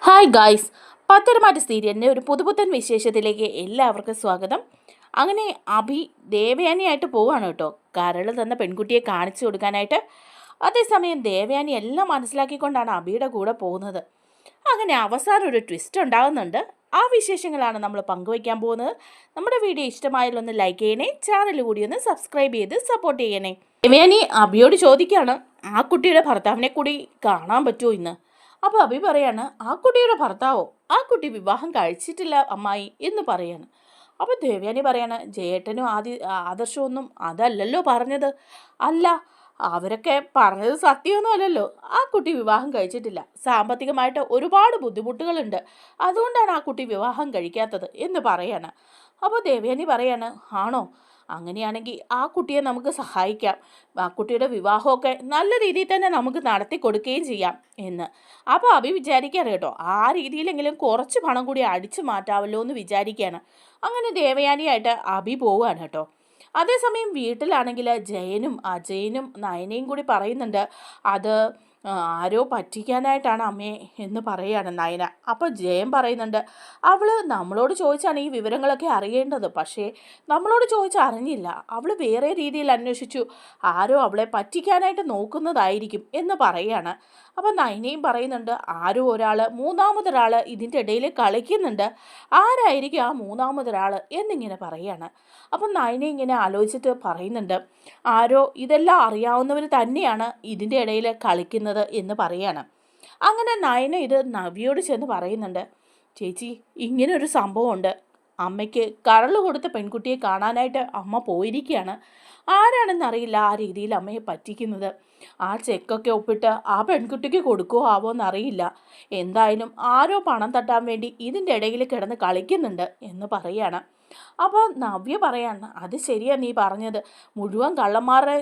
Hi guys, Patharamattu സീരിയലിൻ്റെ ഒരു പുതുപുത്തൻ വിശേഷത്തിലേക്ക് എല്ലാവർക്കും സ്വാഗതം. അങ്ങനെ അഭി ദേവയാനിയായിട്ട് പോവാണ് കേട്ടോ, കരൾ തന്ന പെൺകുട്ടിയെ കാണിച്ചു കൊടുക്കാനായിട്ട്. അതേസമയം ദേവയാനി എല്ലാം മനസ്സിലാക്കിക്കൊണ്ടാണ് അഭിയുടെ കൂടെ പോകുന്നത്. അങ്ങനെ അവസാനം ഒരു ട്വിസ്റ്റ് ഉണ്ടാകുന്നുണ്ട്. ആ വിശേഷങ്ങളാണ് നമ്മൾ പങ്കുവയ്ക്കാൻ പോകുന്നത്. നമ്മുടെ വീഡിയോ ഇഷ്ടമായാലൊന്ന് ലൈക്ക് ചെയ്യണേ, ചാനൽ കൂടി ഒന്ന് സബ്സ്ക്രൈബ് ചെയ്ത് സപ്പോർട്ട് ചെയ്യണേ. ദേവയാനി അഭിയോട് ചോദിക്കുകയാണ്, ആ കുട്ടിയുടെ ഭർത്താവിനെ കൂടി കാണാൻ പറ്റുമോ ഇന്ന്? അപ്പോൾ അഭി പറയാണ്, ആ കുട്ടിയുടെ ഭർത്താവോ? ആ കുട്ടി വിവാഹം കഴിച്ചിട്ടില്ല അമ്മായി എന്ന് പറയാണ്. അപ്പോൾ ദേവയാനി പറയാണ്, ജയേട്ടനും ആദർശമൊന്നും അതല്ലല്ലോ പറഞ്ഞത്. അല്ല, അവരൊക്കെ പറഞ്ഞത് സത്യമൊന്നും അല്ലല്ലോ. ആ കുട്ടി വിവാഹം കഴിച്ചിട്ടില്ല, സാമ്പത്തികമായിട്ട് ഒരുപാട് ബുദ്ധിമുട്ടുകളുണ്ട്, അതുകൊണ്ടാണ് ആ കുട്ടി വിവാഹം കഴിക്കാത്തത് എന്ന് പറയാണ്. അപ്പോൾ ദേവയാനി പറയാണ്, ആണോ? അങ്ങനെയാണെങ്കിൽ ആ കുട്ടിയെ നമുക്ക് സഹായിക്കാം, ആ കുട്ടിയുടെ വിവാഹമൊക്കെ നല്ല രീതിയിൽ തന്നെ നമുക്ക് നടത്തി കൊടുക്കുകയും ചെയ്യാം എന്ന്. അപ്പോൾ അഭി വിചാരിക്കുകയാണ് കേട്ടോ, ആ രീതിയിലെങ്കിലും കുറച്ച് പണം കൂടി അടിച്ചു മാറ്റാമല്ലോ എന്ന് വിചാരിക്കുകയാണ്. അങ്ങനെ ദേവയാനിയായിട്ട് അഭി പോവുകയാണ് കേട്ടോ. അതേസമയം വീട്ടിലാണെങ്കിൽ ജയനും അജയനും നയനയും കൂടി പറയുന്നുണ്ട്, അത് ആരോ പറ്റിക്കാനായിട്ടാണ് അമ്മയെ എന്ന് പറയുകയാണ് നയന. അപ്പോൾ ജയൻ പറയുന്നുണ്ട്, അവൾ നമ്മളോട് ചോദിച്ചാണ് ഈ വിവരങ്ങളൊക്കെ അറിയേണ്ടത്, പക്ഷേ നമ്മളോട് ചോദിച്ചാൽ അറിഞ്ഞില്ല, അവൾ വേറെ രീതിയിൽ അന്വേഷിച്ചു, ആരോ അവളെ പറ്റിക്കാനായിട്ട് നോക്കുന്നതായിരിക്കും എന്ന് പറയുകയാണ്. അപ്പോൾ നയനയും പറയുന്നുണ്ട്, ആരോ ഒരാൾ, മൂന്നാമതൊരാൾ ഇതിൻ്റെ ഇടയിൽ കളിക്കുന്നുണ്ട്, ആരായിരിക്കും ആ മൂന്നാമതൊരാൾ എന്നിങ്ങനെ പറയുകയാണ്. അപ്പം നയന ഇങ്ങനെ ആലോചിച്ചിട്ട് പറയുന്നുണ്ട്, ആരോ ഇതെല്ലാം അറിയാവുന്നവർ തന്നെയാണ് ഇതിൻ്റെ ഇടയിൽ കളിക്കുന്നത് എന്ന് പറയാണ്. അങ്ങനെ നയന ഇത് നവ്യയോട് ചെന്ന് പറയുന്നുണ്ട്, ചേച്ചി ഇങ്ങനൊരു സംഭവമുണ്ട്, അമ്മയ്ക്ക് കരൾ കൊടുത്ത പെൺകുട്ടിയെ കാണാനായിട്ട് അമ്മ പോയിരിക്കുകയാണ്, ആരാണെന്നറിയില്ല ആ രീതിയിൽ അമ്മയെ പറ്റിക്കുന്നത്, ആ ചെക്കൊക്കെ ഒപ്പിട്ട് ആ പെൺകുട്ടിക്ക് കൊടുക്കുമോ ആവോ എന്നറിയില്ല, എന്തായാലും ആരോ പണം തട്ടാൻ വേണ്ടി ഇതിൻ്റെ ഇടയിൽ കിടന്ന് കളിക്കുന്നുണ്ട് എന്ന് പറയാണ്. അപ്പോൾ നവ്യ പറയാണ്, അത് ശരിയാ നീ പറഞ്ഞത്, മുഴുവൻ കള്ളന്മാരുടെ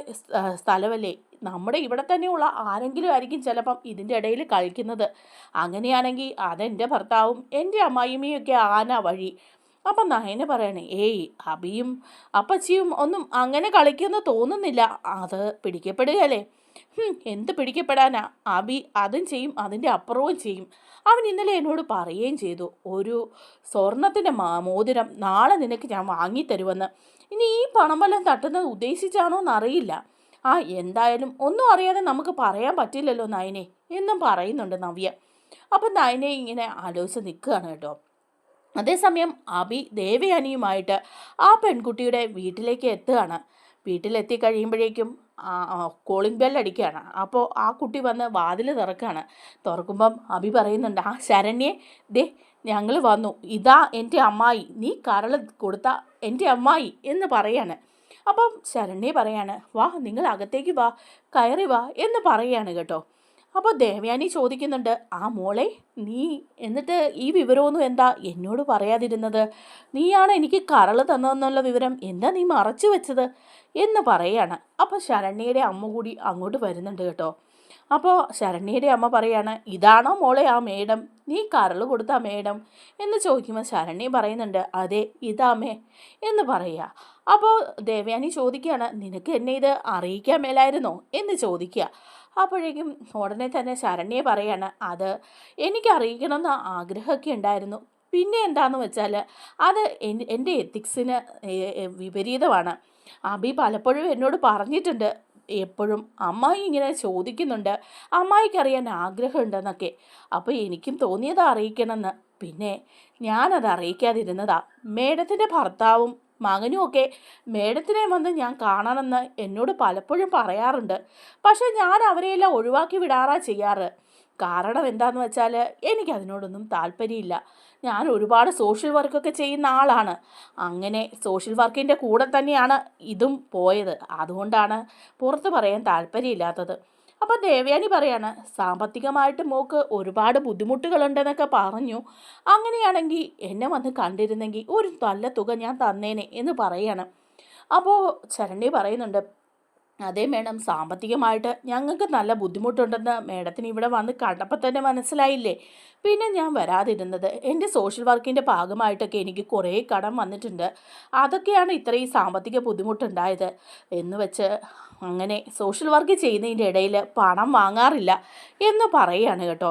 സ്ഥലമല്ലേ, നമ്മുടെ ഇവിടെ തന്നെയുള്ള ആരെങ്കിലും ആയിരിക്കും ചിലപ്പം ഇതിൻ്റെ ഇടയിൽ കളിക്കുന്നത്, അങ്ങനെയാണെങ്കിൽ അതെൻ്റെ ഭർത്താവും എൻ്റെ അമ്മായിമ്മയൊക്കെ ആന വഴി. അപ്പം നയന പറയണേ, ഏയ് അഭിയും അപ്പച്ചിയും ഒന്നും അങ്ങനെ കളിക്കുമെന്ന് തോന്നുന്നില്ല, അത് പിടിക്കപ്പെടുകയല്ലേ. എന്ത് പിടിക്കപ്പെടാനാ, അഭി അതും ചെയ്യും അതിൻ്റെ അപ്പുറവും ചെയ്യും. അവൻ ഇന്നലെ എന്നോട് പറയുകയും ചെയ്തു, ഒരു സ്വർണത്തിൻ്റെ മോതിരം നാളെ നിനക്ക് ഞാൻ വാങ്ങിത്തരുമെന്ന്. ഇനി ഈ പണം വല്ലതും തട്ടുന്നത് ഉദ്ദേശിച്ചാണോ എന്നറിയില്ല. എന്തായാലും ഒന്നും അറിയാതെ നമുക്ക് പറയാൻ പറ്റില്ലല്ലോ നയനെ എന്നും പറയുന്നുണ്ട് നവ്യ. അപ്പം നയനെ ഇങ്ങനെ ആലോചിച്ച് നിൽക്കുകയാണ് കേട്ടോ. അതേസമയം അഭി ദേവയാനിയുമായിട്ട് ആ പെൺകുട്ടിയുടെ വീട്ടിലേക്ക് എത്തുകയാണ്. വീട്ടിലെത്തി കഴിയുമ്പോഴേക്കും കോളിംഗ് ബെല്ലടിക്കുകയാണ്. അപ്പോൾ ആ കുട്ടി വന്ന് വാതിൽ തുറക്കുകയാണ്. തുറക്കുമ്പം അഭി പറയുന്നുണ്ട്, ആ ശരണ്യെ, ദേ ഞങ്ങൾ വന്നു, ഇതാ എൻ്റെ അമ്മായി, നീ കരൾ കൊടുത്ത എൻ്റെ അമ്മായി എന്ന് പറയാണ്. അപ്പം ശരണ്യെ പറയാണ്, വാ നിങ്ങൾ അകത്തേക്ക് വാ, കയറി വാ എന്ന് പറയാണ് കേട്ടോ. അപ്പോൾ ദേവയാനി ചോദിക്കുന്നുണ്ട്, ആ മോളെ നീ എന്നിട്ട് ഈ വിവരമൊന്നും എന്താ എന്നോട് പറയാതിരുന്നത്, നീയാണ് എനിക്ക് കരൾ തന്നതെന്നുള്ള വിവരം എന്താ നീ മറച്ചു വെച്ചത് എന്ന് പറയാണ്. അപ്പോൾ ശരണ്യയുടെ അമ്മ കൂടി അങ്ങോട്ട് വരുന്നുണ്ട് കേട്ടോ. അപ്പോൾ ശരണ്യയുടെ അമ്മ പറയാണ്, ഇതാണോ മോളെ ആ മേഡം, നീ കരൾ കൊടുത്ത മേഡം എന്ന് ചോദിക്കുമ്പോൾ ശരണ്യ പറയുന്നുണ്ട്, അതെ ഇതാമേ എന്ന് പറയുക. അപ്പോൾ ദേവയാനി ചോദിക്കുകയാണ്, നിനക്ക് എന്നെ ഇത് അറിയിക്കാൻ മേലായിരുന്നോ എന്ന് ചോദിക്കുക. അപ്പോഴേക്കും ഉടനെ തന്നെ ശരണ്യെ പറയാണ്, അത് എനിക്ക് അറിയിക്കണമെന്ന് ആഗ്രഹമൊക്കെ ഉണ്ടായിരുന്നു, പിന്നെ എന്താണെന്ന് വെച്ചാൽ അത് എൻ്റെ എത്തിക്സിന് വിപരീതമാണ്. അഭി പലപ്പോഴും എന്നോട് പറഞ്ഞിട്ടുണ്ട്, എപ്പോഴും അമ്മായി ഇങ്ങനെ ചോദിക്കുന്നുണ്ട്, അമ്മായിക്കറിയാൻ ആഗ്രഹമുണ്ടെന്നൊക്കെ, അപ്പോൾ എനിക്കും തോന്നിയതാ അറിയിക്കണമെന്ന്, പിന്നെ ഞാനത് അറിയിക്കാതിരുന്നതാ. മേഡത്തിൻ്റെ ഭർത്താവും മകനുമൊക്കെ മേഡത്തിനെ വന്ന് ഞാൻ കാണണമെന്ന് എന്നോട് പലപ്പോഴും പറയാറുണ്ട്, പക്ഷെ ഞാൻ അവരെയെല്ലാം ഒഴിവാക്കി വിടാറാ ചെയ്യാറ്. കാരണം എന്താണെന്ന് വെച്ചാൽ എനിക്കതിനോടൊന്നും താല്പര്യമില്ല. ഞാൻ ഒരുപാട് സോഷ്യൽ വർക്കൊക്കെ ചെയ്യുന്ന ആളാണ്, അങ്ങനെ സോഷ്യൽ വർക്കിൻ്റെ കൂടെ തന്നെയാണ് ഇതും പോയത്, അതുകൊണ്ടാണ് പുറത്ത് പറയാൻ താല്പര്യമില്ലാത്തത്. അപ്പോൾ ദേവയാനി പറയാണ്, സാമ്പത്തികമായിട്ട് മോക്ക് ഒരുപാട് ബുദ്ധിമുട്ടുകളുണ്ടെന്നൊക്കെ പറഞ്ഞു, അങ്ങനെയാണെങ്കിൽ എന്നെ വന്ന് കണ്ടിരുന്നെങ്കിൽ ഒരു നല്ല തുക ഞാൻ തന്നേനെ എന്ന് പറയാണ്. അപ്പോൾ ശരണ്യ പറയുന്നുണ്ട്, അതേ മേഡം, സാമ്പത്തികമായിട്ട് ഞങ്ങൾക്ക് നല്ല ബുദ്ധിമുട്ടുണ്ടെന്ന് മേഡത്തിന് ഇവിടെ വന്ന് കണ്ടപ്പോൾ തന്നെ മനസ്സിലായില്ലേ, പിന്നെ ഞാൻ വരാതിരുന്നത് എൻ്റെ സോഷ്യൽ വർക്കിൻ്റെ ഭാഗമായിട്ടൊക്കെ എനിക്ക് കുറേ കടം വന്നിട്ടുണ്ട്, അതൊക്കെയാണ് ഇത്രയും സാമ്പത്തിക ബുദ്ധിമുട്ടുണ്ടായത് എന്ന് വെച്ച് അങ്ങനെ സോഷ്യൽ വർക്ക് ചെയ്യുന്നതിൻ്റെ ഇടയിൽ പണം വാങ്ങാറില്ല എന്ന് പറയുകയാണ് കേട്ടോ.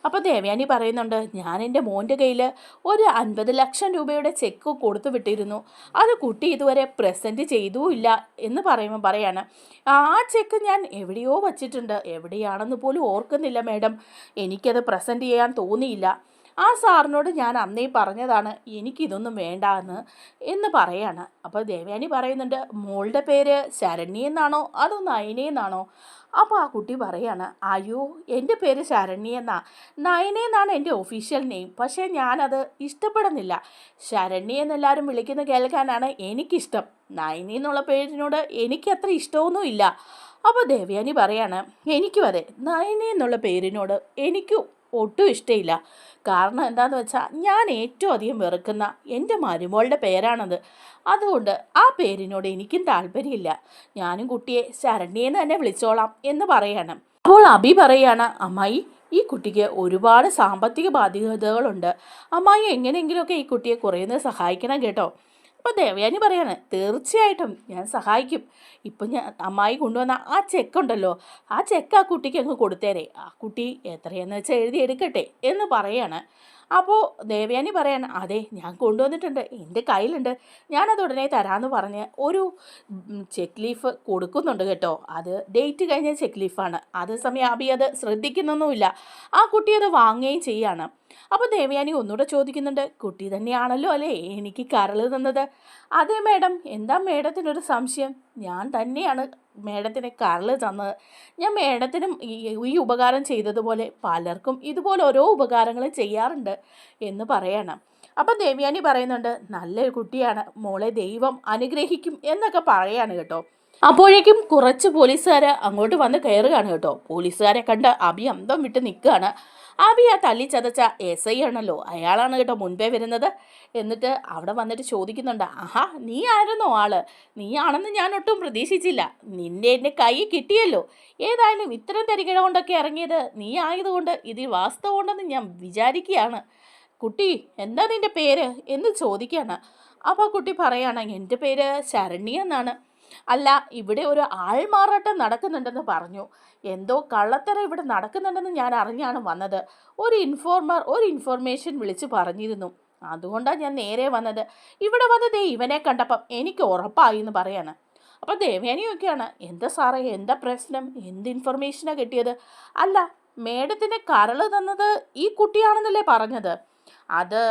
അപ്പോൾ ദേവയാനി പറയുന്നുണ്ട്, ഞാൻ എൻ്റെ മോൻ്റെ കയ്യിൽ ഒരു 50 ലക്ഷം രൂപയുടെ ചെക്ക് കൊടുത്തു വിട്ടിരുന്നു, അത് കുട്ടി ഇതുവരെ പ്രസൻറ്റ് ചെയ്തുമില്ല എന്ന് പറയുമ്പോൾ പറയാണ്, ആ ചെക്ക് ഞാൻ എവിടെയോ വച്ചിട്ടുണ്ട്, എവിടെയാണെന്ന് പോലും ഓർക്കുന്നില്ല മേഡം, എനിക്കത് പ്രസൻറ്റ് ചെയ്യാൻ തോന്നിയില്ല. ആ സാറിനോട് ഞാൻ അന്നേ പറഞ്ഞതാണ് എനിക്കിതൊന്നും വേണ്ട എന്ന് പറയാണ്. അപ്പോൾ ദേവയാനി പറയുന്നുണ്ട്, മോളുടെ പേര് ശരണ്യ എന്നാണോ അതോ നയന എന്നാണോ? അപ്പോൾ ആ കുട്ടി പറയാണ്, അയ്യോ എൻ്റെ പേര് ശരണ്യ എന്നാ, നയന എന്നാണ് എൻ്റെ ഒഫീഷ്യൽ നെയിം, പക്ഷേ ഞാനത് ഇഷ്ടപ്പെടുന്നില്ല. ശരണ്യ എന്നെല്ലാവരും വിളിക്കുന്ന കേൾക്കാനാണ് എനിക്കിഷ്ടം, നയന എന്നുള്ള പേരിനോട് എനിക്കത്ര ഇഷ്ടമൊന്നുമില്ല. അപ്പോൾ ദേവയാനി പറയാണ്, എനിക്കും അതെ, നയന എന്നുള്ള പേരിനോട് എനിക്കും ഒട്ടും ഇഷ്ടമില്ല. കാരണം എന്താണെന്ന് വെച്ചാൽ ഞാൻ ഏറ്റവും അധികം വെറുക്കുന്ന എൻ്റെ മരുമോളുടെ പേരാണത്. അതുകൊണ്ട് ആ പേരിനോട് എനിക്കും താല്പര്യമില്ല. ഞാനും കുട്ടിയെ ശരണ്യേന്ന് തന്നെ വിളിച്ചോളാം എന്ന് പറയാണ്. അപ്പോൾ അഭി പറയാണ്, അമ്മായി ഈ കുട്ടിക്ക് ഒരുപാട് സാമ്പത്തിക ബാധ്യതകളുണ്ട്, അമ്മായി എങ്ങനെയെങ്കിലുമൊക്കെ ഈ കുട്ടിയെ കുറേയൊന്ന് സഹായിക്കണം കേട്ടോ. അപ്പോൾ ദേവയാനി പറയാണ്, തീർച്ചയായിട്ടും ഞാൻ സഹായിക്കും. ഇപ്പം ഞാൻ അമ്മായി കൊണ്ടുവന്ന ആ ചെക്കുണ്ടല്ലോ, ആ ചെക്ക് ആ കുട്ടിക്ക് അങ്ങ് കൊടുത്തേരെ, ആ കുട്ടി എത്രയെന്ന് വെച്ചാൽ എഴുതിയെടുക്കട്ടെ എന്ന് പറയാണ്. അപ്പോൾ ദേവയാനി പറയാണ്, അതെ ഞാൻ കൊണ്ടുവന്നിട്ടുണ്ട്, എൻ്റെ കയ്യിലുണ്ട്, ഞാനത് ഉടനെ തരാമെന്ന് പറഞ്ഞ് ഒരു ചെക്ക് ലീഫ് കൊടുക്കുന്നുണ്ട് കേട്ടോ. അത് ഡേറ്റ് കഴിഞ്ഞ ചെക്ക് ലീഫാണ്. അതേസമയം അബി അത് ശ്രദ്ധിക്കുന്നൊന്നുമില്ല, ആ കുട്ടി അത് വാങ്ങുകയും ചെയ്യാണ്. അപ്പോൾ ദേവയാനി ഒന്നുകൂടെ ചോദിക്കുന്നുണ്ട്, കുട്ടി തന്നെയാണല്ലോ അല്ലേ എനിക്ക് കരൾ തന്നത്? അതെ മേഡം, എന്താ മേഡത്തിനൊരു സംശയം? ഞാൻ തന്നെയാണ് മേഡത്തിന് കരൾ തന്നത്. ഞാൻ മേഡത്തിനും ഈ ഉപകാരം ചെയ്തതുപോലെ പലർക്കും ഇതുപോലെ ഓരോ ഉപകാരങ്ങൾ ചെയ്യാറുണ്ട് എന്ന് പറയണം. അപ്പം ദേവയാനി പറയുന്നുണ്ട്, നല്ലൊരു കുട്ടിയാണ്, മോളെ ദൈവം അനുഗ്രഹിക്കും എന്നൊക്കെ പറയാണ് കേട്ടോ. അപ്പോഴേക്കും കുറച്ച് പോലീസുകാർ അങ്ങോട്ട് വന്ന് കയറുകയാണ് കേട്ടോ. പോലീസുകാരെ കണ്ട് അബി അന്തം വിട്ട് നിൽക്കുകയാണ്. അബി ആ തല്ലിച്ചതച്ച എസ് ഐ ആണല്ലോ, അയാളാണ് കേട്ടോ മുൻപേ വരുന്നത്. എന്നിട്ട് അവിടെ വന്നിട്ട് ചോദിക്കുന്നുണ്ട്, ആഹാ നീ ആയിരുന്നോ ആള്? നീ ആണെന്ന് ഞാൻ ഒട്ടും പ്രതീക്ഷിച്ചില്ല, നിന്റെ എൻ്റെ കൈ കിട്ടിയല്ലോ. ഏതായാലും ഇത്തരം തരികിട കൊണ്ടൊക്കെ ഇറങ്ങിയത് നീ ആയതുകൊണ്ട് ഇതിൽ വാസ്തവമുണ്ടെന്ന് ഞാൻ വിചാരിക്കുകയാണ്. കുട്ടി എന്താ നിൻ്റെ പേര് എന്ന് ചോദിക്കുകയാണ്. അപ്പോൾ കുട്ടി പറയാണ്, എൻ്റെ പേര് ശരണ്യ എന്നാണ്. അല്ല, ഇവിടെ ഒരു ആൾമാറാട്ടം നടക്കുന്നുണ്ടെന്ന് പറഞ്ഞു, എന്തോ കള്ളത്തരം ഇവിടെ നടക്കുന്നുണ്ടെന്ന് ഞാൻ അറിഞ്ഞാണ് വന്നത്. ഒരു ഇൻഫോർമേഷൻ വിളിച്ച് പറഞ്ഞിരുന്നു, അതുകൊണ്ടാണ് ഞാൻ നേരെ വന്നത്. ഇവിടെ വന്നത് ഇവനെ കണ്ടപ്പം എനിക്ക് ഉറപ്പായി എന്ന് പറയാണ്. അപ്പോൾ ദേവയാനിയൊക്കെയാണ്, എന്താ സാറേ എന്താ പ്രശ്നം, എന്ത് ഇൻഫർമേഷനാണ് കിട്ടിയത്? അല്ല, മേഡത്തിന് കരൾ തന്നത് ഈ കുട്ടിയാണെന്നല്ലേ പറഞ്ഞത്? അത്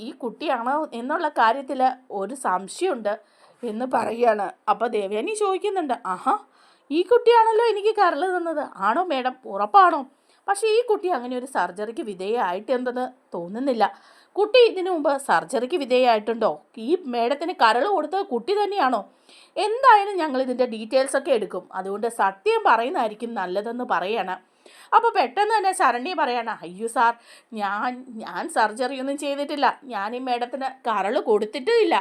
ഈ കുട്ടിയാണോ എന്നുള്ള കാര്യത്തിൽ ഒരു സംശയമുണ്ട് എന്ന് പറയുകയാണ്. അപ്പോൾ ദേവയാനി ചോദിക്കുന്നുണ്ട്, ആഹാ ഈ കുട്ടിയാണല്ലോ എനിക്ക് കരൾ തന്നത്, ആണോ മേഡം, ഉറപ്പാണോ? പക്ഷേ ഈ കുട്ടി അങ്ങനെ ഒരു സർജറിക്ക് വിധേയമായിട്ടെന്തെന്ന് തോന്നുന്നില്ല. കുട്ടി ഇതിനു മുമ്പ് സർജറിക്ക് വിധേയമായിട്ടുണ്ടോ? ഈ മേഡത്തിന് കരൾ കൊടുത്തത് കുട്ടി തന്നെയാണോ? എന്തായാലും ഞങ്ങൾ ഇതിൻ്റെ ഡീറ്റെയിൽസൊക്കെ എടുക്കും, അതുകൊണ്ട് സത്യം പറയുന്നതായിരിക്കും നല്ലതെന്ന് പറയണം. അപ്പോൾ പെട്ടെന്ന് തന്നെ ശരണ്യ പറയാണ്, അയ്യോ സാർ, ഞാൻ സർജറി ഒന്നും ചെയ്തിട്ടില്ല, ഞാൻ ഈ മേഡത്തിന് കരൾ കൊടുത്തിട്ടില്ല.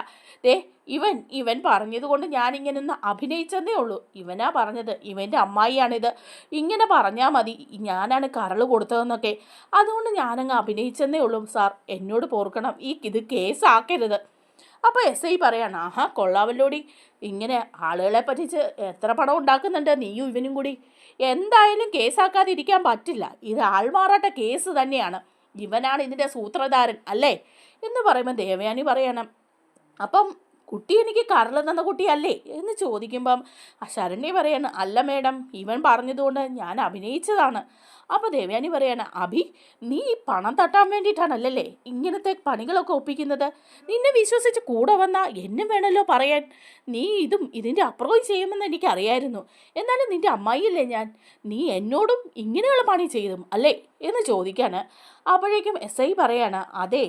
ഇവൻ പറഞ്ഞതുകൊണ്ട് ഞാനിങ്ങനെ ഒന്ന് അഭിനയിച്ചതേ ഉള്ളൂ. ഇവനാ പറഞ്ഞത്, ഇവൻ്റെ അമ്മായിയാണിത്, ഇങ്ങനെ പറഞ്ഞാൽ മതി ഞാനാണ് കരൾ കൊടുത്തതെന്നൊക്കെ, അതുകൊണ്ട് ഞാനങ്ങ് അഭിനയിച്ചതേ ഉള്ളൂ സാർ, എന്നോട് പോർക്കണം, ഇത് കേസാക്കരുത്. അപ്പോൾ എസ് ഐ പറയാണ്, ആഹാ കൊള്ളാമല്ലോടി, ഇങ്ങനെ ആളുകളെ പറ്റിച്ച് എത്ര പണം ഉണ്ടാക്കുന്നുണ്ട് നീയും ഇവനും കൂടി. എന്തായാലും കേസാക്കാതിരിക്കാൻ പറ്റില്ല, ഇത് ആൾമാറാട്ട കേസ് തന്നെയാണ്, ഇവനാണ് ഇതിൻ്റെ സൂത്രധാരൻ അല്ലേ എന്ന് പറയുമ്പോൾ ദേവയാനി പറയണം, അപ്പം കുട്ടി എനിക്ക് കരൾ തന്ന കുട്ടിയല്ലേ എന്ന് ചോദിക്കുമ്പം ശരണ്യ പറയാണ്, അല്ല മേഡം, ഇവൻ പറഞ്ഞതുകൊണ്ട് ഞാൻ അഭിനയിച്ചതാണ്. അപ്പോൾ ദേവയാനി പറയാണ്, അഭി നീ ഈ പണം തട്ടാൻ വേണ്ടിയിട്ടാണല്ലേ ഇങ്ങനത്തെ പണികളൊക്കെ ഒപ്പിക്കുന്നത്? നിന്നെ വിശ്വസിച്ച് കൂടെ വന്നാൽ എന്നും വേണമല്ലോ പറയാൻ, നീ ഇതിൻ്റെ അപ്പുറവും ചെയ്യുമെന്ന് എനിക്കറിയായിരുന്നു, എന്നാലും നിൻ്റെ അമ്മായിയല്ലേ ഞാൻ, നീ എന്നോടും ഇങ്ങനെയുള്ള പണി ചെയ്തും അല്ലേ എന്ന് ചോദിക്കാണ്. അപ്പോഴേക്കും എസ് ഐ പറയാണ്, അതെ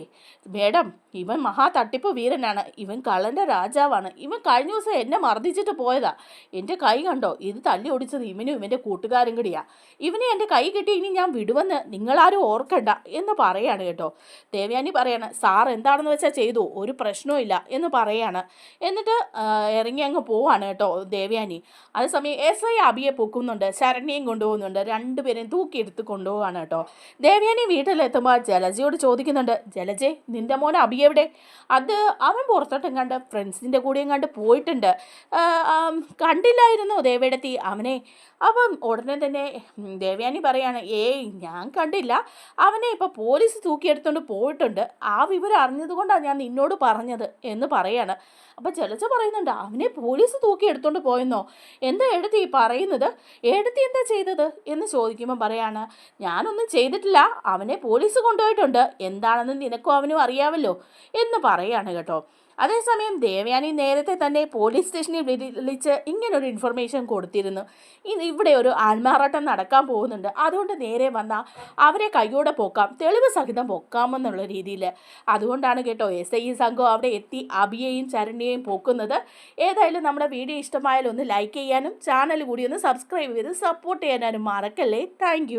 മേഡം, ഇവൻ മഹാ തട്ടിപ്പ് വീരനാണ്, ഇവൻ കള്ളൻ്റെ രാജാവാണ്, ഇവൻ കഴിഞ്ഞ ദിവസം എന്നെ മർദ്ദിച്ചിട്ട് പോയതാ, എൻ്റെ കൈ കണ്ടോ, ഇത് തല്ലി ഓടിച്ചത് ഇവനും ഇവൻ്റെ കൂട്ടുകാരും കൂടിയാ, ഇവനെ എൻ്റെ കൈ കിട്ടി ഇനി ഞാൻ വിടുവെന്ന് നിങ്ങളാരും ഓർക്കണ്ട എന്ന് പറയാണ് കേട്ടോ. ദേവയാനി പറയാണ്, സാർ എന്താണെന്ന് വെച്ചാൽ ചെയ്തു, ഒരു പ്രശ്നവും ഇല്ല എന്ന് പറയാണ്. എന്നിട്ട് ഇറങ്ങി അങ്ങ് പോവാണ് കേട്ടോ ദേവയാനി. അതേസമയം എസ് ഐ അബിയെ പൊക്കുന്നുണ്ട്, ശരണ്യയും കൊണ്ടുപോകുന്നുണ്ട്, രണ്ടുപേരെയും തൂക്കിയെടുത്ത് കൊണ്ടുപോവാണ് കേട്ടോ. ദേവയാനി വീട്ടിലെത്തുമ്പോൾ ജലജയോട് ചോദിക്കുന്നുണ്ട്, ജലജെ നിൻ്റെ മോൻ അബി എവിടെ? അത് അവൻ പുറത്തോട്ടും കണ്ട് ഫ്രണ്ട്സിൻ്റെ കൂടെയും കണ്ട് പോയിട്ടുണ്ട്, കണ്ടില്ലായിരുന്നു ദേവേടത്തി അവനെ. അപ്പം ഉടനെ തന്നെ ദേവയാനി പറയാണ്, ഏയ് ഞാൻ കണ്ടില്ല, അവനെ ഇപ്പോൾ പോലീസ് തൂക്കിയെടുത്തോണ്ട് പോയിട്ടുണ്ട്, ആ വിവരം അറിഞ്ഞതുകൊണ്ടാണ് ഞാൻ നിന്നോട് പറഞ്ഞത് എന്ന് പറയാണ്. അപ്പം ചെലച്ച പറയുന്നുണ്ട്, അവനെ പോലീസ് തൂക്കിയെടുത്തോണ്ട് പോയെന്നോ, എന്താ എടുത്തി ഈ പറയുന്നത്, എടുത്തി എന്താ ചെയ്തത് എന്ന് ചോദിക്കുമ്പോൾ പറയാണ്, ഞാനൊന്നും ചെയ്തിട്ടില്ല, അവനെ പോലീസ് കൊണ്ടുപോയിട്ടുണ്ട്, എന്താണെന്ന് നിനക്കും അവനും അറിയാമല്ലോ എന്ന് പറയാണ് കേട്ടോ. അതേസമയം ദേവയാനി നേരത്തെ തന്നെ പോലീസ് സ്റ്റേഷനിൽ വിളിച്ച് ഇങ്ങനൊരു ഇൻഫർമേഷൻ കൊടുത്തിരുന്നു, ഇവിടെ ഒരു ആൾമാറാട്ടം നടക്കാൻ പോകുന്നുണ്ട്, അതുകൊണ്ട് നേരെ വന്നാൽ അവരെ കൈയോടെ പൊക്കാം, തെളിവ് സഹിതം പൊക്കാമെന്നുള്ള രീതിയിൽ. അതുകൊണ്ടാണ് കേട്ടോ SI സംഘം അവിടെ എത്തി അഭിയെയും ചരണ്യയും പൊക്കുന്നത്. ഏതായാലും നമ്മുടെ വീഡിയോ ഇഷ്ടമായാലും ഒന്ന് ലൈക്ക് ചെയ്യാനും ചാനൽ കൂടി ഒന്ന് സബ്സ്ക്രൈബ് ചെയ്ത് സപ്പോർട്ട് ചെയ്യാനും മറക്കല്ലേ. താങ്ക്